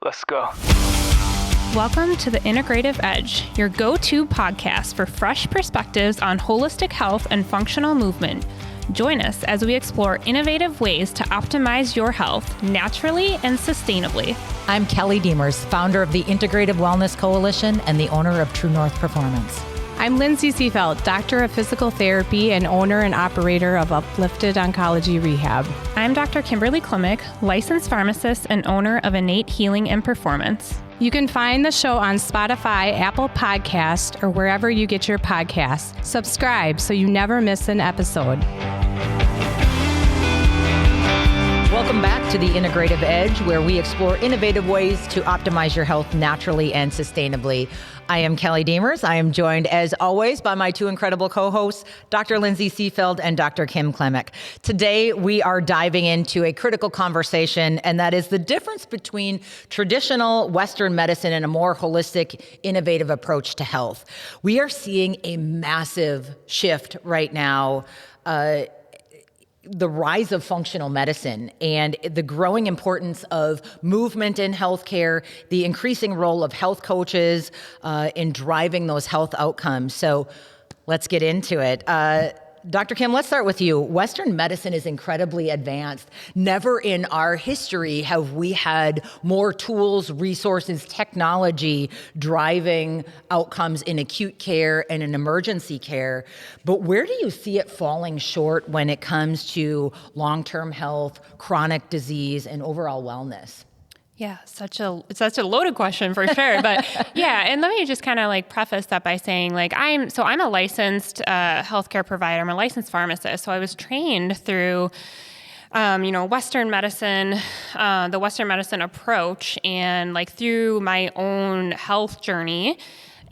Let's go. Welcome to the Integrative Edge, your go-to podcast for fresh perspectives on holistic health and functional movement. Join us as we explore innovative ways to optimize your health naturally and sustainably. I'm Kelly Demers, founder of the Integrative Wellness Coalition and the owner of True North Performance. I'm Lindsay Seefeld, doctor of physical therapy and owner and operator of Uplifted Oncology Rehab. I'm Dr. Kimberly Klimek, licensed pharmacist and owner of Innate Healing and Performance. You can find the show on Spotify, Apple Podcast, or wherever you get your podcasts. Subscribe so you never miss an episode. Welcome back to the Integrative Edge, where we explore innovative ways to optimize your health naturally and sustainably. I am Kelly Demers. I am joined, as always, by my two incredible co-hosts, Dr. Lindsay Seefeld and Dr. Kim Klimek. Today, we are diving into a critical conversation, and that is the difference between traditional Western medicine and a more holistic, innovative approach to health. We are seeing a massive shift right now, the rise of functional medicine and the growing importance of movement in healthcare, the increasing role of health coaches in driving those health outcomes. So let's get into it. Dr. Kim, let's start with you. Western medicine is incredibly advanced. Never in our history have we had more tools, resources, technology driving outcomes in acute care and in emergency care. But where do you see it falling short when it comes to long-term health, chronic disease, and overall wellness? Yeah, it's such a loaded question for sure. But yeah, and let me just kind of like preface that by saying I'm a licensed healthcare provider. I'm a licensed pharmacist. So I was trained through Western medicine, the Western medicine approach, and through my own health journey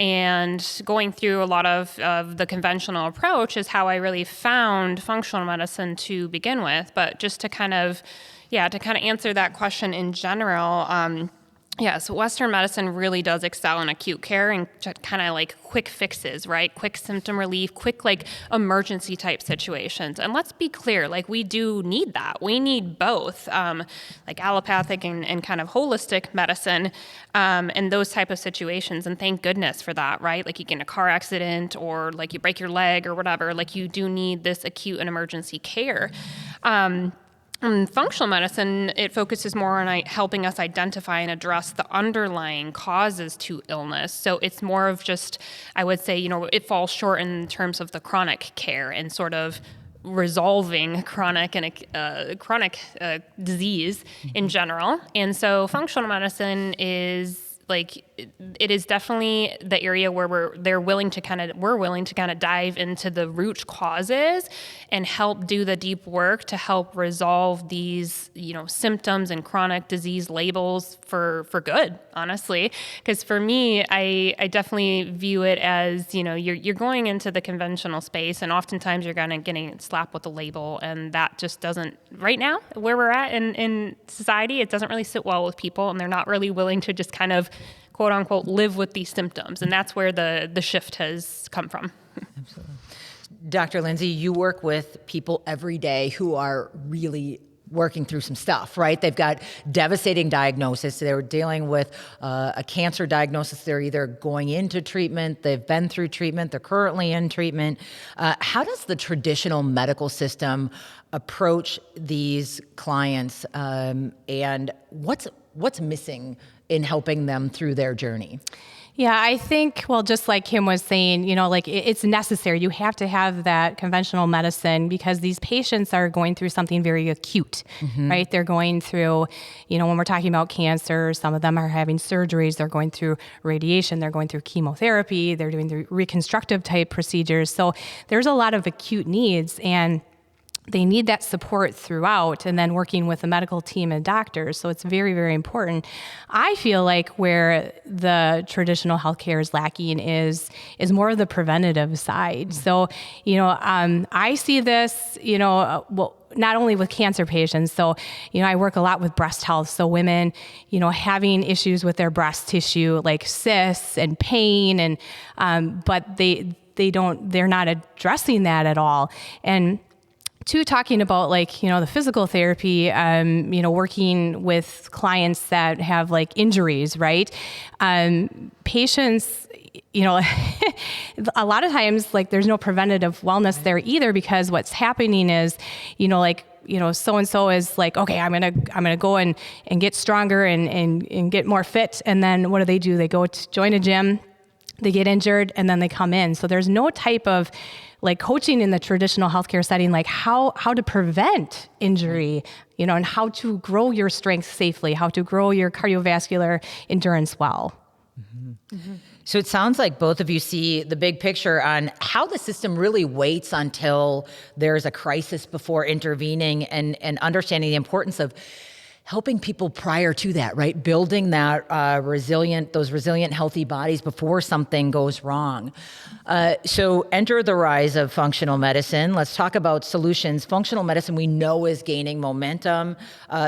and going through a lot of the conventional approach is how I really found functional medicine to begin with. But just to kind of answer that question in general, so Western medicine really does excel in acute care and kind of quick fixes, right? Quick symptom relief, quick emergency type situations. And let's be clear, we do need that. We need both, allopathic and kind of holistic medicine and those type of situations. And thank goodness for that, right? You get in a car accident or you break your leg or whatever, you do need this acute and emergency care. Functional medicine, it focuses more on helping us identify and address the underlying causes to illness. So it's more of just, I would say, it falls short in terms of the chronic care and sort of resolving chronic disease in general. And so functional medicine is it is definitely the area where we're willing to kind of dive into the root causes and help do the deep work to help resolve these, symptoms and chronic disease labels for good, honestly. Because for me, I definitely view it as, you're going into the conventional space and oftentimes you're getting slapped with a label, and that just doesn't, right now, where we're at in society, it doesn't really sit well with people, and they're not really willing to just kind of quote unquote live with these symptoms. And that's where the shift has come from. Absolutely. Dr. Lindsay, you work with people every day who are really working through some stuff, right? They've got devastating diagnosis. They're dealing with a cancer diagnosis. They're either going into treatment, they've been through treatment, they're currently in treatment. How does the traditional medical system approach these clients, and what's missing in helping them through their journey? Yeah, I think, just like Kim was saying, it's necessary. You have to have that conventional medicine because these patients are going through something very acute, right? They're going through, when we're talking about cancer, some of them are having surgeries, they're going through radiation, they're going through chemotherapy, they're doing the reconstructive type procedures. So there's a lot of acute needs, and they need that support throughout, and then working with the medical team and doctors. So it's very, very important. I feel like where the traditional healthcare is lacking is more of the preventative side. So, I see this, not only with cancer patients. So, I work a lot with breast health. So women, having issues with their breast tissue, like cysts and pain, and but they're not addressing that at all. And to talking about like, the physical therapy, working with clients that have like injuries, right? Patients, a lot of times like there's no preventative wellness there either, because what's happening is, so-and-so is like, okay, I'm going to go and get stronger and get more fit. And then what do? They go to join a gym, they get injured, and then they come in. So there's no type of like coaching in the traditional healthcare setting, like how to prevent injury, and how to grow your strength safely, how to grow your cardiovascular endurance well. Mm-hmm. Mm-hmm. So it sounds like both of you see the big picture on how the system really waits until there's a crisis before intervening, and understanding the importance of helping people prior to that, right? Building that those resilient, healthy bodies before something goes wrong. So enter the rise of functional medicine. Let's talk about solutions. Functional medicine we know is gaining momentum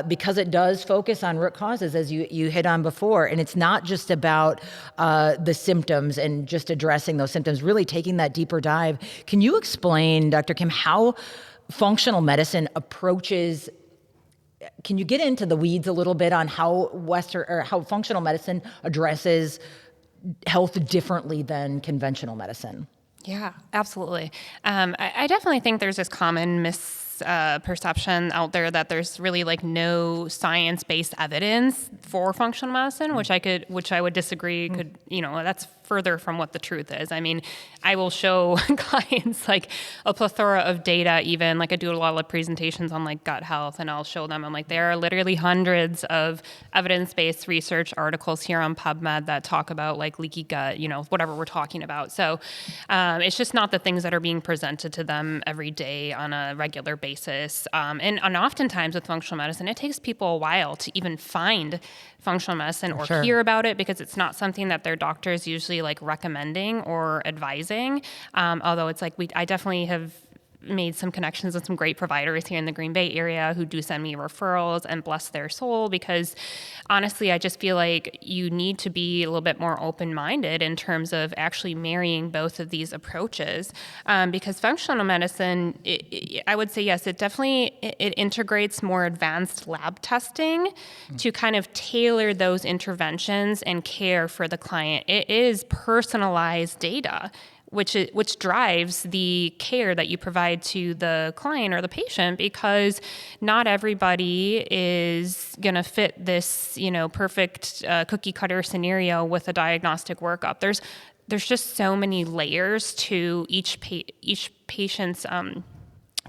because it does focus on root causes, as you hit on before. And it's not just about the symptoms and just addressing those symptoms, really taking that deeper dive. Can you explain, Dr. Kim, how functional medicine approaches? Can you get into the weeds a little bit on how how functional medicine addresses health differently than conventional medicine? Yeah, absolutely. I definitely think there's this common misperception out there that there's really like no science-based evidence for functional medicine, which I would disagree. That's further from what the truth is. I mean, I will show clients like a plethora of data, even like I do a lot of presentations on like gut health, and I'll show them, I'm like, there are literally hundreds of evidence-based research articles here on PubMed that talk about like leaky gut, whatever we're talking about. So it's just not the things that are being presented to them every day on a regular basis. And oftentimes with functional medicine, it takes people a while to even find functional medicine or hear about it, because it's not something that their doctors usually like recommending or advising. Although it's like I definitely have made some connections with some great providers here in the Green Bay area who do send me referrals, and bless their soul, because honestly, I just feel like you need to be a little bit more open-minded in terms of actually marrying both of these approaches. Because functional medicine, I would say, yes, it definitely integrates more advanced lab testing to kind of tailor those interventions and care for the client. It is personalized data, which drives the care that you provide to the client or the patient, because not everybody is going to fit this, perfect cookie cutter scenario with a diagnostic workup. There's just so many layers to each patient's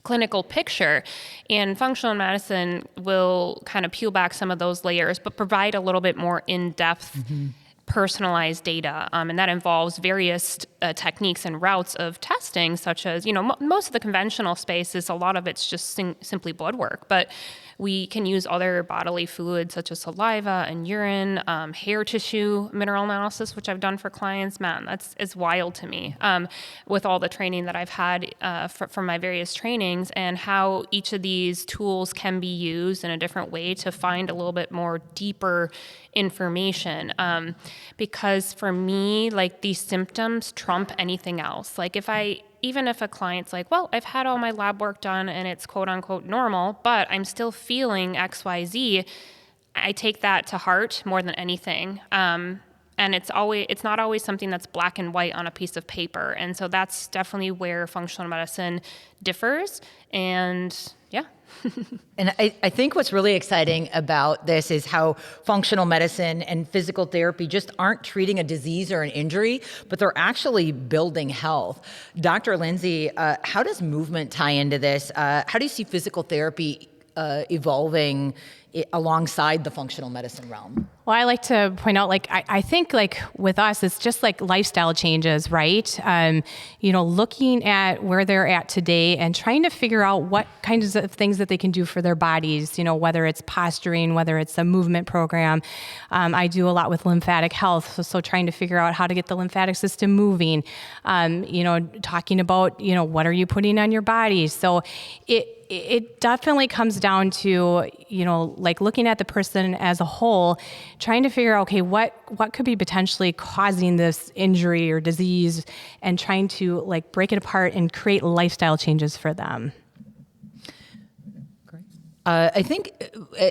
clinical picture, and functional medicine will kind of peel back some of those layers, but provide a little bit more in-depth personalized data, and that involves various techniques and routes of testing, such as, most of the conventional spaces, a lot of it's just simply blood work, but we can use other bodily fluids such as saliva and urine, hair tissue mineral analysis, which I've done for clients. Man, it's wild to me, with all the training that I've had from my various trainings, and how each of these tools can be used in a different way to find a little bit more deeper information. Because for me, like, these symptoms trump anything else. Like, even if a client's like, well, I've had all my lab work done and it's quote unquote normal, but I'm still feeling XYZ, I take that to heart more than anything. And it's not always something that's black and white on a piece of paper. And so that's definitely where functional medicine differs. And yeah. And I think what's really exciting about this is how functional medicine and physical therapy just aren't treating a disease or an injury, but they're actually building health. Dr. Lindsay, how does movement tie into this? How do you see physical therapy evolving alongside the functional medicine realm? Well, I like to point out, like, I think, like, with us, it's just like lifestyle changes, right? Looking at where they're at today and trying to figure out what kinds of things that they can do for their bodies, whether it's posturing, whether it's a movement program. I do a lot with lymphatic health, so trying to figure out how to get the lymphatic system moving, talking about, what are you putting on your body? So it definitely comes down to, like, looking at the person as a whole, trying to figure out, okay, what could be potentially causing this injury or disease, and trying to, like, break it apart and create lifestyle changes for them. I think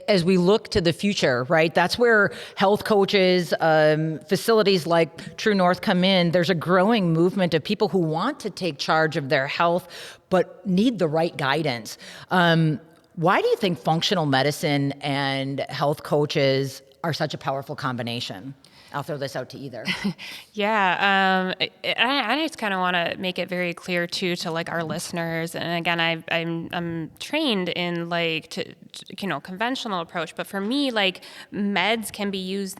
as we look to the future, right, that's where health coaches, facilities like True North come in. There's a growing movement of people who want to take charge of their health, but need the right guidance. Why do you think functional medicine and health coaches are such a powerful combination? I'll throw this out to either. Yeah, I just kind of want to make it very clear too to like our listeners. And again, I'm trained in like conventional approach, but for me, like medications,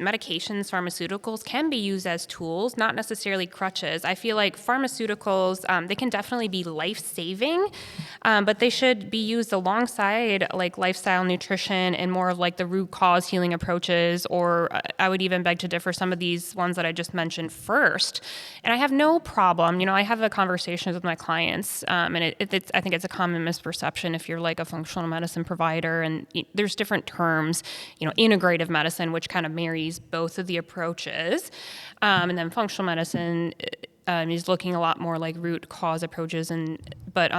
pharmaceuticals can be used as tools, not necessarily crutches. I feel like pharmaceuticals, they can definitely be life-saving, but they should be used alongside like lifestyle nutrition and more of like the root cause healing approaches, or I would even beg to differ some of these ones that I just mentioned first. And I have no problem, I have a conversations with my clients, and I think it's a common misperception if you're like a functional medicine provider, and there's different terms, integrative medicine, which kind of marries both of the approaches, and then functional medicine is looking a lot more like root cause approaches, but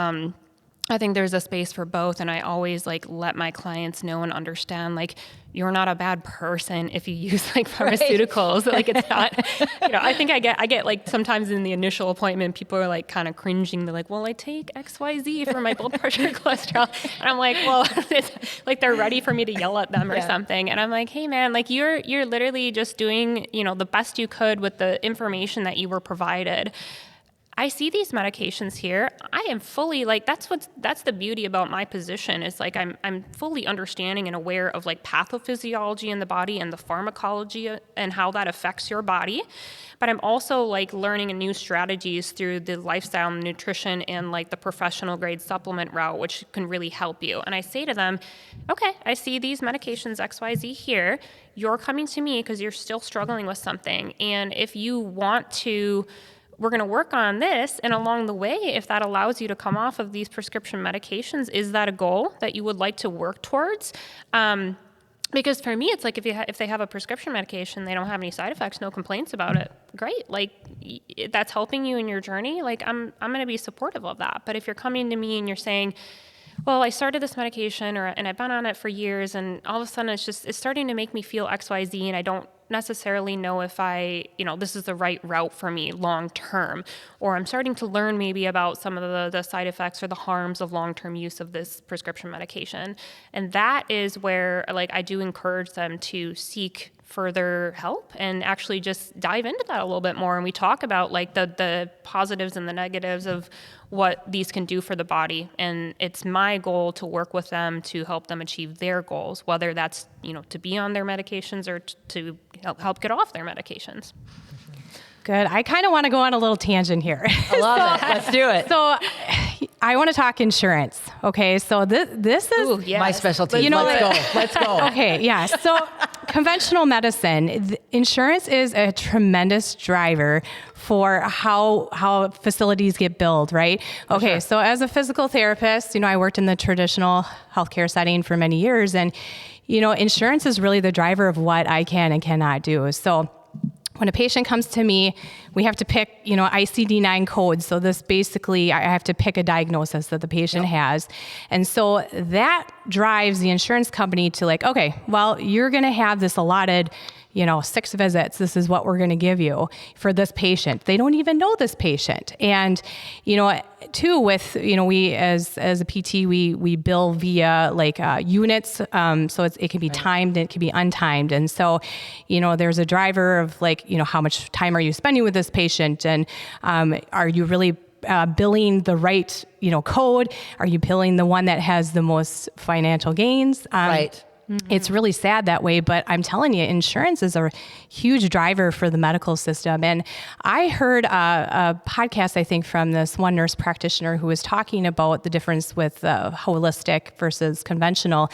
I think there's a space for both, and I always like let my clients know and understand like you're not a bad person if you use like pharmaceuticals. Right. Like it's not, I think I get like sometimes in the initial appointment, people are like kind of cringing. They're like, well, I take XYZ for my blood pressure, cholesterol. And I'm like, well, it's like they're ready for me to yell at them or something. And I'm like, hey man, like you're literally just doing, the best you could with the information that you were provided. I see these medications here. I am fully like, that's the beauty about my position is like, I'm fully understanding and aware of like pathophysiology in the body and the pharmacology and how that affects your body. But I'm also like learning new strategies through the lifestyle nutrition and like the professional grade supplement route, which can really help you. And I say to them, okay, I see these medications XYZ here. You're coming to me because you're still struggling with something. And if you want to, we're going to work on this, and along the way, if that allows you to come off of these prescription medications, is that a goal that you would like to work towards? Because for me, it's like if they have a prescription medication, they don't have any side effects, no complaints about it, great. Like that's helping you in your journey. Like I'm going to be supportive of that. But if you're coming to me and you're saying, well, I started this medication and I've been on it for years, and all of a sudden it's starting to make me feel XYZ, and I don't necessarily know if this is the right route for me long term, or I'm starting to learn maybe about some of the side effects or the harms of long-term use of this prescription medication. And that is where like I do encourage them to seek further help and actually just dive into that a little bit more. And we talk about like the positives and the negatives of what these can do for the body. And it's my goal to work with them to help them achieve their goals, whether that's, to be on their medications or to help get off their medications. Good. I kind of want to go on a little tangent here. I love it. Let's do it. So I want to talk insurance. Okay. So this is my specialty. Let's go. Okay. Yeah. So conventional medicine, insurance is a tremendous driver for how facilities get billed, right? Okay. Sure. So as a physical therapist, I worked in the traditional healthcare setting for many years, and, insurance is really the driver of what I can and cannot do. So when a patient comes to me, we have to pick, ICD-9 codes. So this basically, I have to pick a diagnosis that the patient has. And so that drives the insurance company to like, okay, well, you're going to have this allotted, 6 visits. This is what we're going to give you for this patient. They don't even know this patient. And, too, with, we as a PT, we bill via like units. So it can be timed and it can be untimed. And so, there's a driver of like, how much time are you spending with this patient? And are you really billing the right, code? Are you billing the one that has the most financial gains? Right. Mm-hmm. It's really sad that way, but I'm telling you, insurance is a huge driver for the medical system. And I heard a podcast, I think, from this one nurse practitioner who was talking about the difference with holistic versus conventional.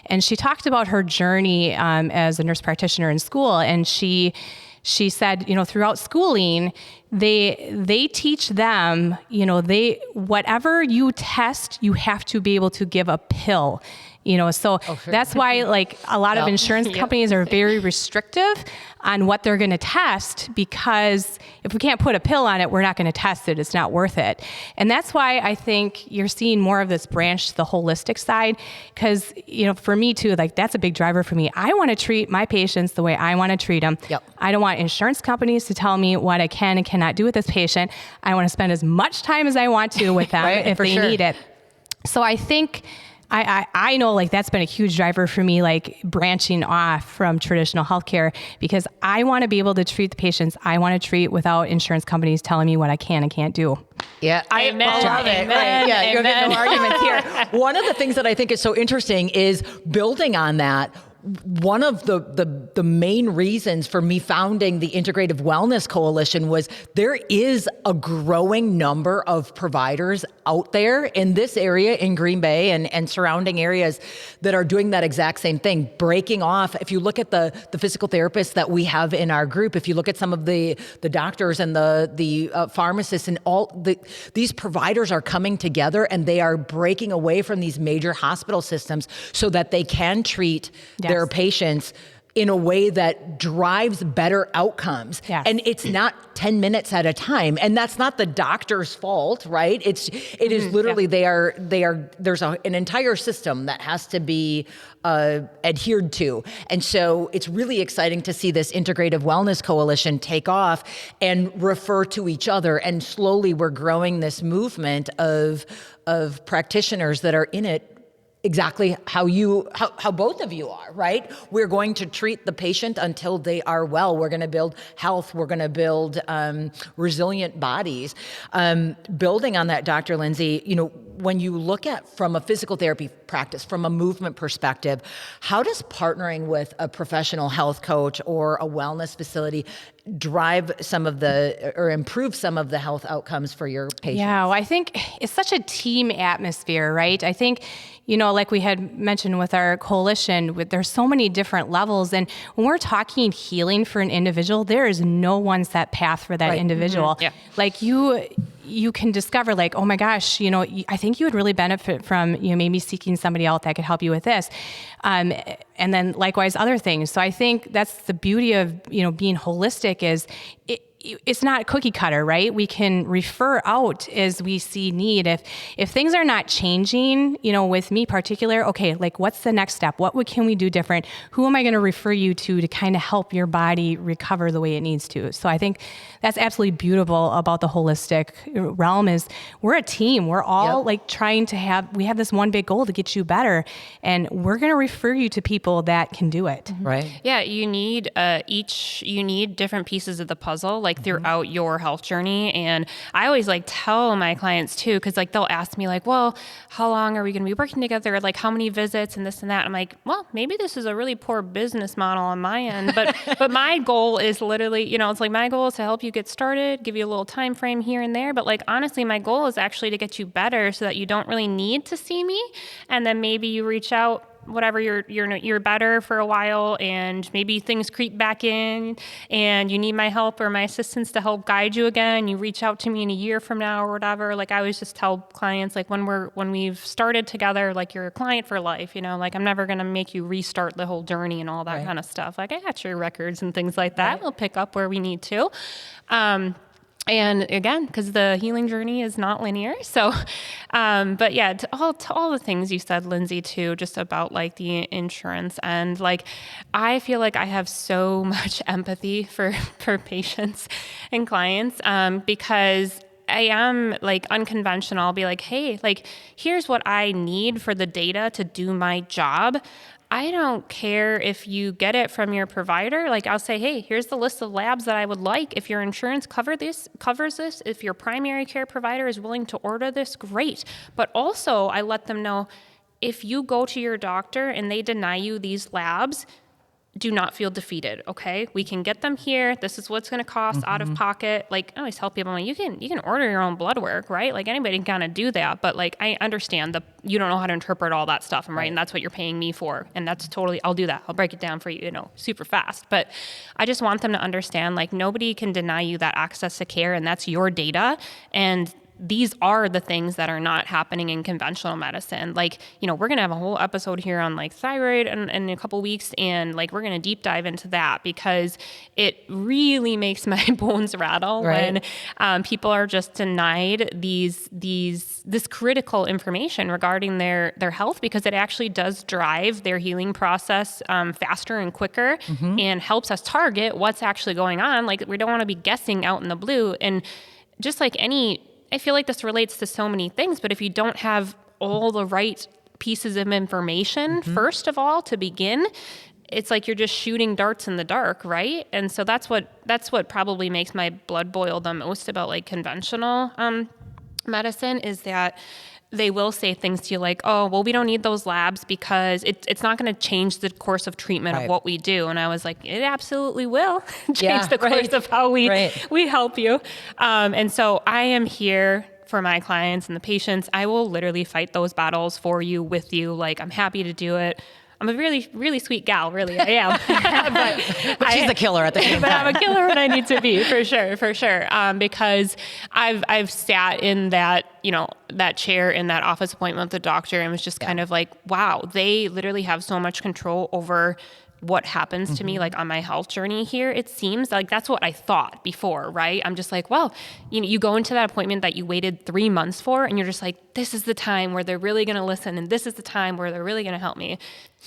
And she talked about her journey as a nurse practitioner in school. And she said, throughout schooling, they teach them, whatever you test, you have to be able to give a pill, So that's why like a lot of insurance companies are very restrictive on what they're going to test, because if we can't put a pill on it, we're not going to test it. It's not worth it. And that's why I think you're seeing more of this branch to the holistic side, because, for me too, like that's a big driver for me. I want to treat my patients the way I want to treat them. Yep. I don't want insurance companies to tell me what I can and cannot do with this patient. I want to spend as much time as I want to with them if they need it. So I think I know like that's been a huge driver for me, like branching off from traditional healthcare, because I want to be able to treat the patients I want to treat without insurance companies telling me what I can and can't do. Yeah, I love it. Amen. Right. Yeah, you're getting no arguments here. One of the things that I think is so interesting is building on that. One of the main reasons for me founding the Integrative Wellness Coalition was there is a growing number of providers out there in this area in Green Bay and surrounding areas that are doing that exact same thing, breaking off. If you look at the physical therapists that we have in our group, if you look at some of the doctors and the pharmacists and these providers are coming together and they are breaking away from these major hospital systems so that they can treat their patients in a way that drives better outcomes. Yes. And it's not 10 minutes at a time. And that's not the doctor's fault, right? It is literally there's an entire system that has to be adhered to. And so it's really exciting to see this Integrative Wellness Coalition take off and refer to each other. And slowly we're growing this movement of practitioners that are in it exactly how both of you are, right? We're going to treat the patient until they are well. We're going to build health. We're going to build resilient bodies. Building on that, Dr. Lindsay, when you look at from a physical therapy practice, from a movement perspective, how does partnering with a professional health coach or a wellness facility drive improve some of the health outcomes for your patients? Yeah, well, I think it's such a team atmosphere, right? I think, like we had mentioned with our coalition, there's so many different levels. And when we're talking healing for an individual, there is no one set path for that individual. Mm-hmm. Yeah. Like you can discover like, oh my gosh, I think you would really benefit from, maybe seeking somebody out that could help you with this. And then likewise other things. So I think that's the beauty of, being holistic is it's not cookie cutter, right? We can refer out as we see need. If things are not changing, with me particular, okay, like what's the next step? What can we do different? Who am I going to refer you to kind of help your body recover the way it needs to? So I think that's absolutely beautiful about the holistic realm is we're a team. We're all like trying to we have this one big goal to get you better, and we're going to refer you to people that can do it. Mm-hmm. Right. Yeah. You need you need different pieces of the puzzle, like throughout your health journey. And I always like tell my clients too, because like they'll ask me like, well, how long are we going to be working together? Like how many visits and this and that. I'm like, well, maybe this is a really poor business model on my end, but my goal is literally, it's like my goal is to help you get started, give you a little time frame here and there. But like, honestly, my goal is actually to get you better so that you don't really need to see me. And then maybe you reach out, whatever, you're better for a while, and maybe things creep back in and you need my help or my assistance to help guide you again. You reach out to me in a year from now or whatever. Like I always just tell clients, like when we've started together, like you're a client for life, like I'm never going to make you restart the whole journey and all that kind of stuff. Like I got your records and things like that. We'll pick up where we need to. And again, because the healing journey is not linear. So, but yeah, to all the things you said, Lindsay, too, just about like the insurance. And like, I feel like I have so much empathy for patients and clients because I am like unconventional. I'll be like, hey, like, here's what I need for the data to do my job. I don't care if you get it from your provider. Like I'll say, hey, here's the list of labs that I would like. If your insurance covers this, if your primary care provider is willing to order this, great. But also I let them know if you go to your doctor and they deny you these labs, do not feel defeated, okay? We can get them here. This is what's going to cost out of pocket. Like I always tell people, you can order your own blood work, right? Like anybody can kind of do that, but like I understand you don't know how to interpret all that stuff, right? And that's what you're paying me for, and that's totally. I'll do that. I'll break it down for you, super fast. But I just want them to understand, like nobody can deny you that access to care, and that's your data, and these are the things that are not happening in conventional medicine. Like, we're going to have a whole episode here on like thyroid in a couple weeks. And like, we're going to deep dive into that because it really makes my bones rattle when people are just denied this critical information regarding their health, because it actually does drive their healing process faster and quicker and helps us target what's actually going on. Like, we don't want to be guessing out in the blue. And just like I feel like this relates to so many things, but if you don't have all the right pieces of information, first of all, to begin, it's like you're just shooting darts in the dark, right? And so that's what probably makes my blood boil the most about like conventional medicine, is that they will say things to you like, oh, well, we don't need those labs because it's not going to change the course of treatment of what we do. And I was like, it absolutely will change the course of how we help you. And so I am here for my clients and the patients. I will literally fight those battles for you, with you. Like, I'm happy to do it. I'm a really, really sweet gal, really, I am. but she's the killer at the same time. But I'm a killer when I need to be, for sure. Because I've sat in that, that chair in that office appointment with the doctor and was just kind of like, wow, they literally have so much control over what happens to me, like on my health journey here. It seems like that's what I thought before, right? I'm just like, well, you go into that appointment that you waited 3 months for, and you're just like, this is the time where they're really going to listen, and this is the time where they're really going to help me.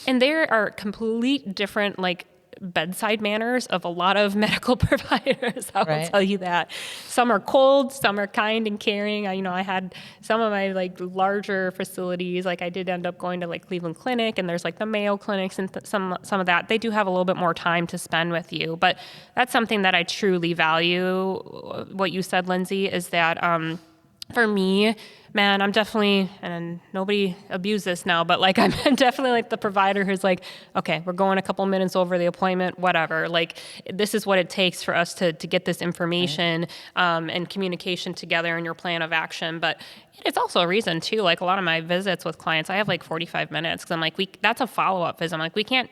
And there are complete different, like, bedside manners of a lot of medical providers. I will tell you that. Some are cold, some are kind and caring. I had some of my like larger facilities, like I did end up going to like Cleveland Clinic, and there's like the Mayo clinics and some of that. They do have a little bit more time to spend with you, but that's something that I truly value. What you said, Lindsay, is that for me, man, I'm definitely, and nobody abuse this now, but like I'm definitely like the provider who's like, okay, we're going a couple minutes over the appointment, whatever. Like, this is what it takes for us to get this information and communication together in your plan of action. But it's also a reason too, like a lot of my visits with clients, I have like 45 minutes because I'm like, that's a follow-up visit. I'm like, we can't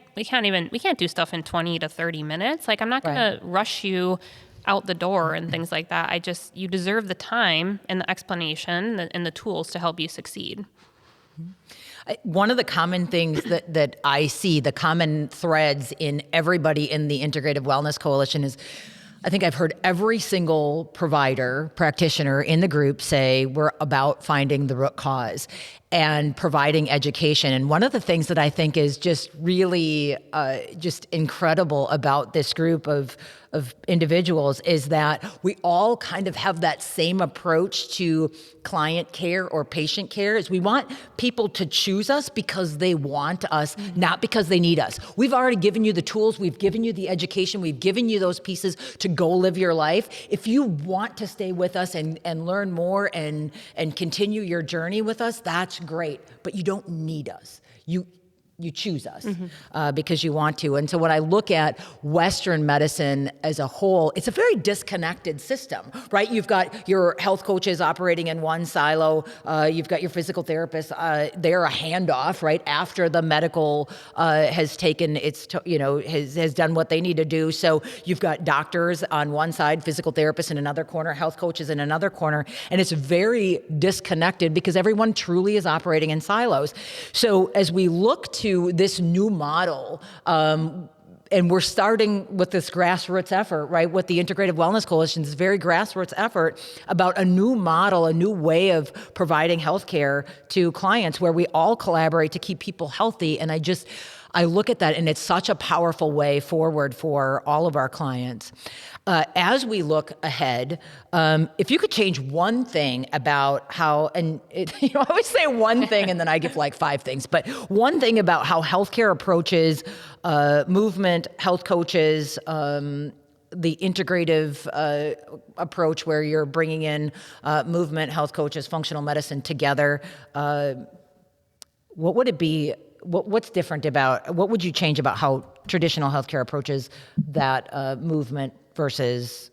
do stuff in 20 to 30 minutes. Like, I'm not going to rush you out the door and things like that. You deserve the time and the explanation and the tools to help you succeed. One of the common things that I see, the common threads in everybody in the Integrative Wellness Coalition is, I think I've heard every single provider, practitioner in the group say we're about finding the root cause and providing education. And one of the things that I think is just really just incredible about this group of individuals is that we all kind of have that same approach to client care or patient care. Is we want people to choose us because they want us, not because they need us. We've already given you the tools, we've given you the education, we've given you those pieces to go live your life. If you want to stay with us and learn more and continue your journey with us, that's great, but you don't need us. You choose us because you want to. And so when I look at Western medicine as a whole, it's a very disconnected system, right? You've got your health coaches operating in one silo. You've got your physical therapists. They're a handoff, right? After the medical has taken its, has done what they need to do. So you've got doctors on one side, physical therapists in another corner, health coaches in another corner. And it's very disconnected because everyone truly is operating in silos. So as we look to this new model, and we're starting with this grassroots effort, right? With the Integrative Wellness Coalition, this very grassroots effort about a new model, a new way of providing healthcare to clients where we all collaborate to keep people healthy. And I look at that, and it's such a powerful way forward for all of our clients. As we look ahead, if you could change one thing about how, I always say one thing and then I give like 5 things, but one thing about how healthcare approaches movement, health coaches, the integrative approach where you're bringing in movement, health coaches, functional medicine together, what would it be? What's different about, what would you change about how traditional healthcare approaches that movement versus?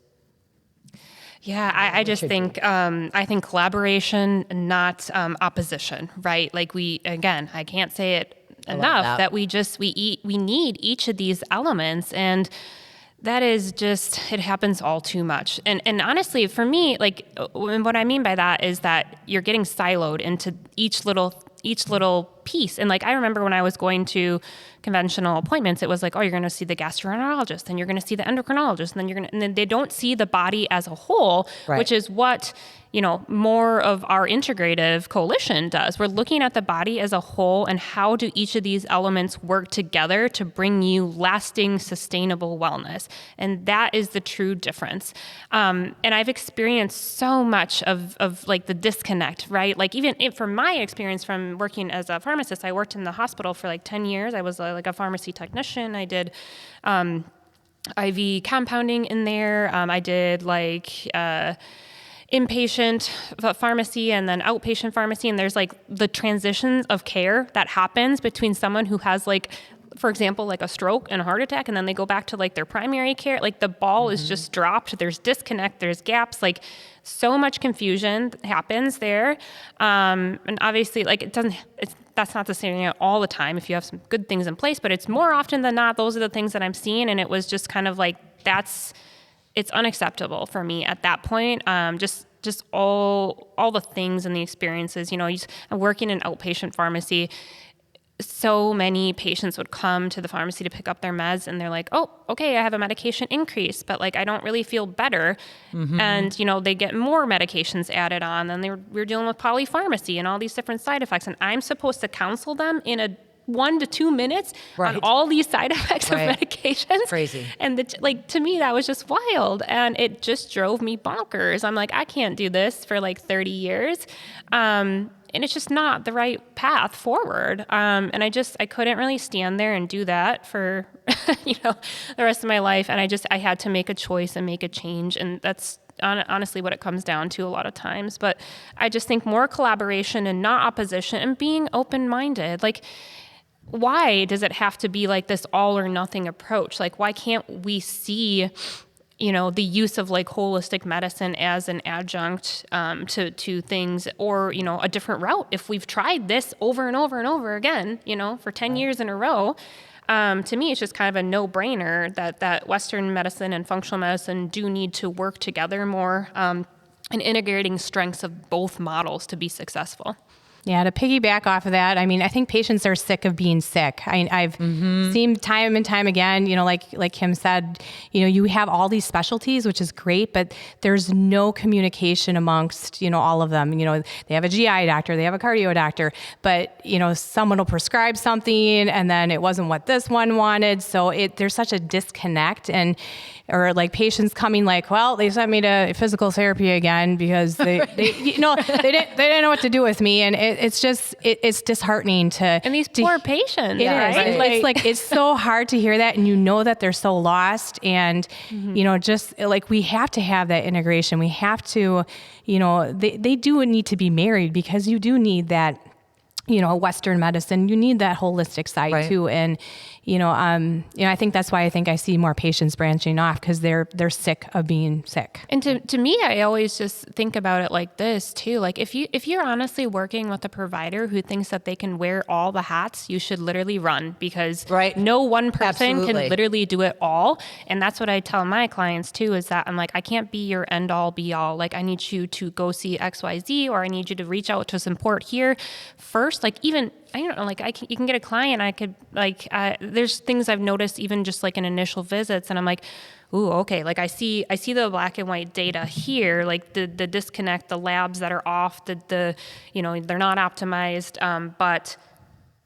Yeah, I just think, I think collaboration, not opposition, right? Like I can't say it enough that we need each of these elements. And That is just, it happens all too much. And honestly, for me, like, what I mean by that is that you're getting siloed into each little piece. And like, I remember when I was going to conventional appointments, it was like, oh, you're going to see the gastroenterologist, and you're going to see the endocrinologist, and then they don't see the body as a whole, right. which is what, more of our integrative coalition does. We're looking at the body as a whole, and how do each of these elements work together to bring you lasting, sustainable wellness. And that is the true difference. And I've experienced so much of like the disconnect, right? Like even from my experience from working as a pharmacist, I worked in the hospital for like 10 years. I was like a pharmacy technician. I did IV compounding in there. I did like inpatient pharmacy and then outpatient pharmacy. And there's like the transitions of care that happens between someone who has like, for example, like a stroke and a heart attack, and then they go back to like their primary care. Like the ball is just dropped. There's disconnect, there's gaps, like so much confusion happens there. And obviously like that's not the same all the time if you have some good things in place, but it's more often than not, those are the things that I'm seeing. And it was just kind of like, it's unacceptable for me at that point. Just all the things and the experiences, I'm working in outpatient pharmacy. So many patients would come to the pharmacy to pick up their meds, and they're like, oh, okay, I have a medication increase, but like, I don't really feel better. Mm-hmm. And, they get more medications added on, and we're dealing with polypharmacy and all these different side effects. And I'm supposed to counsel them in a 1 to 2 minutes right. on all these side effects right. of medications. Crazy. And to me, that was just wild. And it just drove me bonkers. I'm like, I can't do this for like 30 years. And it's just not the right path forward. And I couldn't really stand there and do that for, the rest of my life. And I had to make a choice and make a change. And that's honestly what it comes down to a lot of times. But I just think more collaboration and not opposition, and being open-minded. Like, why does it have to be like this all or nothing approach? Like, why can't we see, the use of like holistic medicine as an adjunct to things, or, a different route? If we've tried this over and over and over again, for 10 years in a row, to me, it's just kind of a no-brainer that Western medicine and functional medicine do need to work together more, and integrating strengths of both models to be successful. Yeah, to piggyback off of that, I mean, I think patients are sick of being sick. I've seen time and time again, like Kim said, you have all these specialties, which is great, but there's no communication amongst, all of them. They have a GI doctor, they have a cardio doctor, but, someone will prescribe something and then it wasn't what this one wanted. So there's such a disconnect, or like patients coming like, well, they sent me to physical therapy again because they didn't know what to do with me. And it's disheartening and these poor patients. Right? It's so hard to hear that, and that they're so lost. And, just like, we have to have that integration. We have to, they do need to be married, because you do need that, Western medicine, you need that holistic side right. too. And, I think that's why I see more patients branching off, because they're sick of being sick. And to me, I always just think about it like this too. Like, if you're honestly working with a provider who thinks that they can wear all the hats, you should literally run, because right. no one person Absolutely. can literally do it all. And that's what I tell my clients too, is that I'm like, I can't be your end all be all. Like, I need you to go see XYZ, or I need you to reach out to support here first. Like, even, I don't know, like, you can get a client, I could, like, there's things I've noticed even just like in initial visits, and I'm like, ooh, okay, like, I see the black and white data here, like the disconnect, the labs that are off, the they're not optimized, but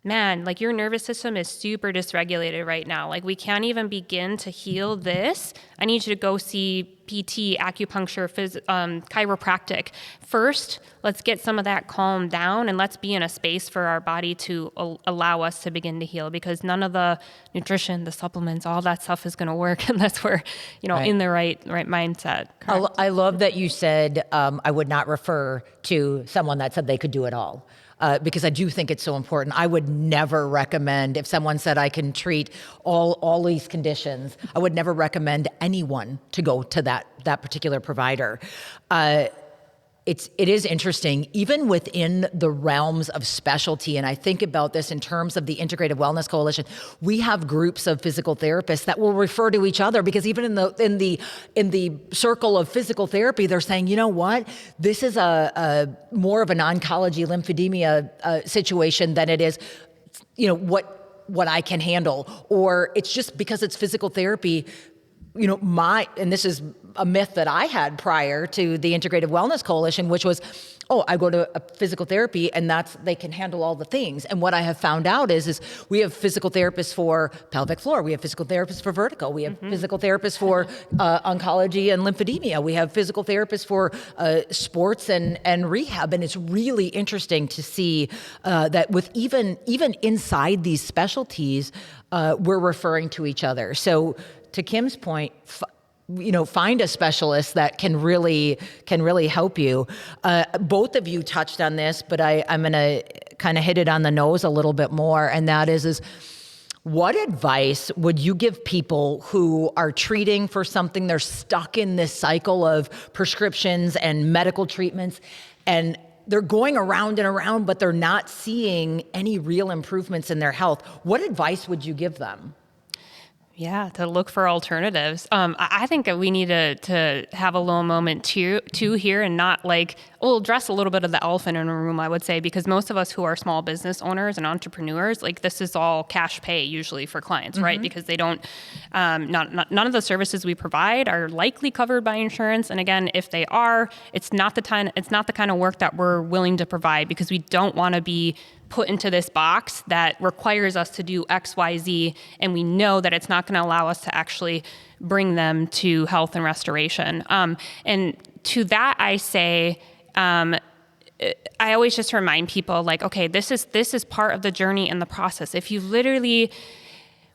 man, like, your nervous system is super dysregulated right now. Like, we can't even begin to heal this. I need you to go see PT, acupuncture, chiropractic. First, let's get some of that calmed down, and let's be in a space for our body to allow us to begin to heal, because none of the nutrition, the supplements, all that stuff is going to work unless we're, right. in the right mindset. I love that you said, I would not refer to someone that said they could do it all. Because I do think it's so important. I would never recommend, if someone said I can treat all these conditions, I would never recommend anyone to go to that particular provider. it is interesting, even within the realms of specialty. And I think about this in terms of the Integrative Wellness Coalition. We have groups of physical therapists that will refer to each other, because even in the circle of physical therapy, they're saying, you know what, this is a more of an oncology lymphedema situation than it is, what I can handle, or it's just because it's physical therapy. And this is a myth that I had prior to the Integrative Wellness Coalition, which was, I go to a physical therapy and they can handle all the things. And what I have found out is we have physical therapists for pelvic floor. We have physical therapists for vertigo. We have physical therapists for oncology and lymphedema. We have physical therapists for sports and rehab. And it's really interesting to see that with even inside these specialties, we're referring to each other. So to Kim's point, find a specialist that can really help you. Both of you touched on this, but I'm going to kind of hit it on the nose a little bit more, and that is what advice would you give people who are treating for something, they're stuck in this cycle of prescriptions and medical treatments, and they're going around and around, but they're not seeing any real improvements in their health? What advice would you give them? Yeah, to look for alternatives. I think that we need to have a little moment too here, and not address a little bit of the elephant in the room, I would say, because most of us who are small business owners and entrepreneurs, this is all cash pay usually for clients, right? Because they don't, none of the services we provide are likely covered by insurance. And again, if they are, it's not the kind of work that we're willing to provide, because we don't want to be put into this box that requires us to do X, Y, Z, and we know that it's not going to allow us to actually bring them to health and restoration. And to that, I say, I always just remind people, okay, this is part of the journey and the process. If you literally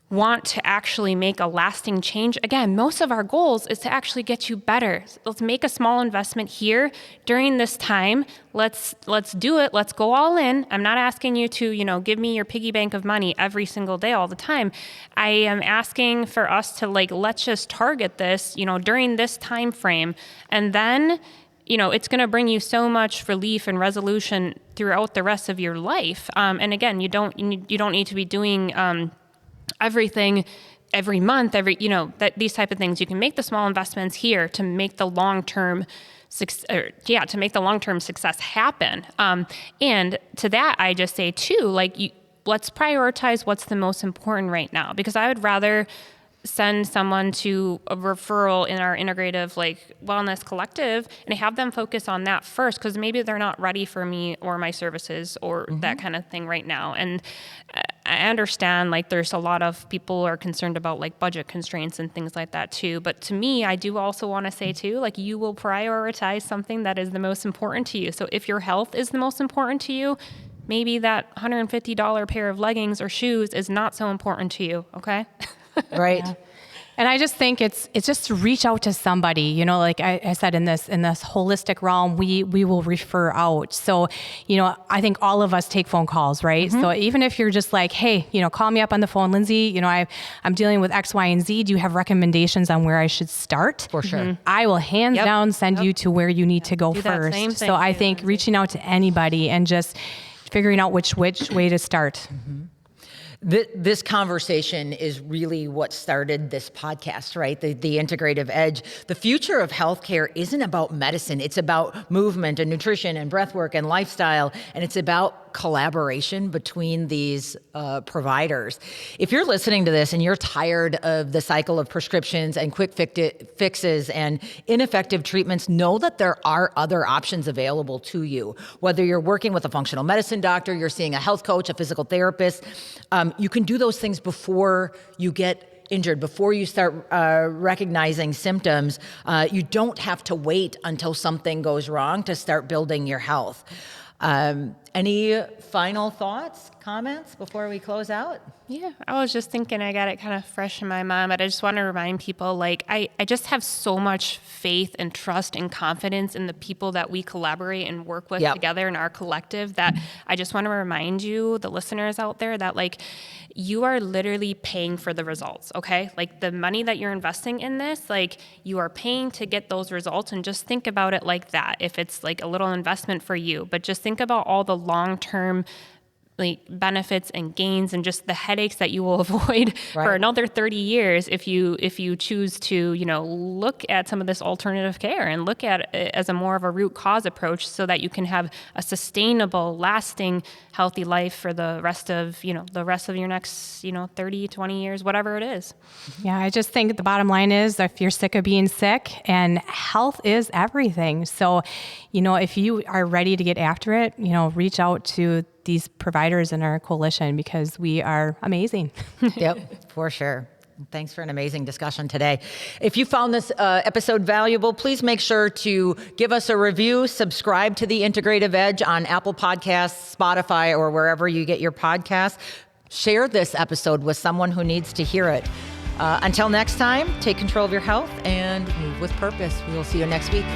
want to actually make a lasting change, again, most of our goals is to actually get you better. Let's make a small investment here during this time. Let's do it. Let's go all in. I'm not asking you to, give me your piggy bank of money every single day all the time. I am asking for us to let's just target this, during this time frame. And then, it's going to bring you so much relief and resolution throughout the rest of your life. And again, you don't need to be doing, everything every month, these type of things. You can make the small investments here to make the long-term success happen. And to that, I just say too, let's prioritize what's the most important right now, because I would rather send someone to a referral in our integrative wellness collective and have them focus on that first, because maybe they're not ready for me or my services or that kind of thing right now. And I understand there's a lot of people are concerned about budget constraints and things like that too. But to me, I do also want to say too, you will prioritize something that is the most important to you. So if your health is the most important to you, maybe that $150 pair of leggings or shoes is not so important to you. Okay. Right. Yeah. And I just think it's just to reach out to somebody, like I said, in this holistic realm, we will refer out. So, I think all of us take phone calls, right? So even if you're just hey, call me up on the phone, Lindsay, I'm dealing with X, Y, and Z. Do you have recommendations on where I should start? For sure. I will hands down send you to where you need to go first. So I think reaching out to anybody and just figuring out which way to start. This conversation is really what started this podcast, right? The Integrative Edge. The future of healthcare isn't about medicine. It's about movement and nutrition and breathwork and lifestyle, and it's about collaboration between these providers. If you're listening to this and you're tired of the cycle of prescriptions and quick fixes and ineffective treatments, know that there are other options available to you. Whether you're working with a functional medicine doctor, you're seeing a health coach, a physical therapist, you can do those things before you get injured, before you start recognizing symptoms. You don't have to wait until something goes wrong to start building your health. And Any final thoughts, comments before we close out? Yeah, I was just thinking, I got it kind of fresh in my mind, but I just want to remind people, like, I just have so much faith and trust and confidence in the people that we collaborate and work with together in our collective, that I just want to remind you, the listeners out there, that like, you are literally paying for the results, okay? Like the money that you're investing in this, like you are paying to get those results, and just think about it like that. If it's like a little investment for you, but just think about all the long-term like benefits and gains and just the headaches that you will avoid for another 30 years if you choose to, look at some of this alternative care and look at it as a more of a root cause approach, so that you can have a sustainable, lasting, healthy life for the rest of your next, 30, 20 years, whatever it is. Yeah, I just think the bottom line is, if you're sick of being sick, and health is everything. So, if you are ready to get after it, reach out to these providers in our coalition, because we are amazing. Yep, for sure. Thanks for an amazing discussion today. If you found this episode valuable, please make sure to give us a review, subscribe to the Integrative Edge on Apple Podcasts, Spotify, or wherever you get your podcasts. Share this episode with someone who needs to hear it. Until next time, take control of your health and move with purpose. We will see you next week.